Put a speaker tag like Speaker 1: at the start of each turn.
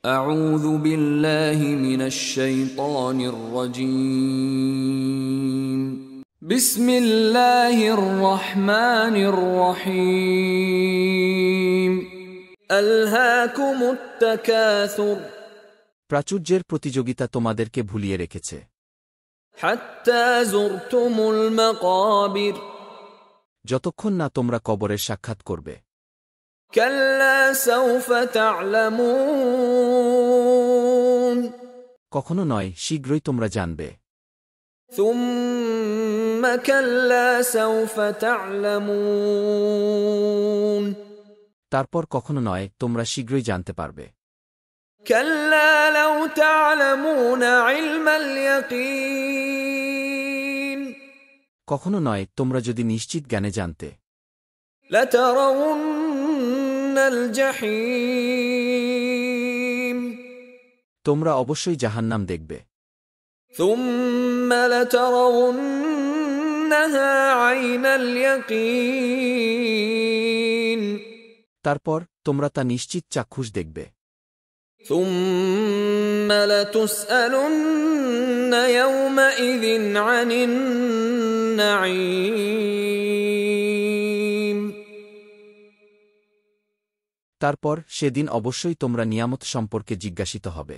Speaker 1: أعوذ بالله من الشيطان الرجيم بسم الله الرحمن الرحيم ألهاكم التكاثر
Speaker 2: প্রাচুর্যের প্রতিযোগিতা তোমাদেরকে ভুলিয়ে রেখেছে
Speaker 1: حتى زرتم المقابر
Speaker 2: যতক্ষণ না তোমরা কবরের সাক্ষাৎ করবে
Speaker 1: كلا سوف تعلمون
Speaker 2: কখনো নয়, শীঘ্রই তোমরা জানবে
Speaker 1: ثم كلا سوف تعلمون
Speaker 2: তারপর কখনো নয়, তোমরা শীঘ্রই জানতে পারবে
Speaker 1: كلا لو تعلمون علم اليقين
Speaker 2: কখনো নয়, তোমরা যদি নিশ্চিত জ্ঞানে জানতে
Speaker 1: لترون الجحيم
Speaker 2: তোমরা অবশ্যই জাহান্নাম দেখবে
Speaker 1: ثم لترونها عين اليقين
Speaker 2: তারপর তোমরা তা নিশ্চিত চাক্ষুষ দেখবে
Speaker 1: ثم لتسألن يومئذ عن النعيم
Speaker 2: তারপর সেদিন অবশ্যই তোমরা নিয়ামত সম্পর্কে জিজ্ঞাসিত হবে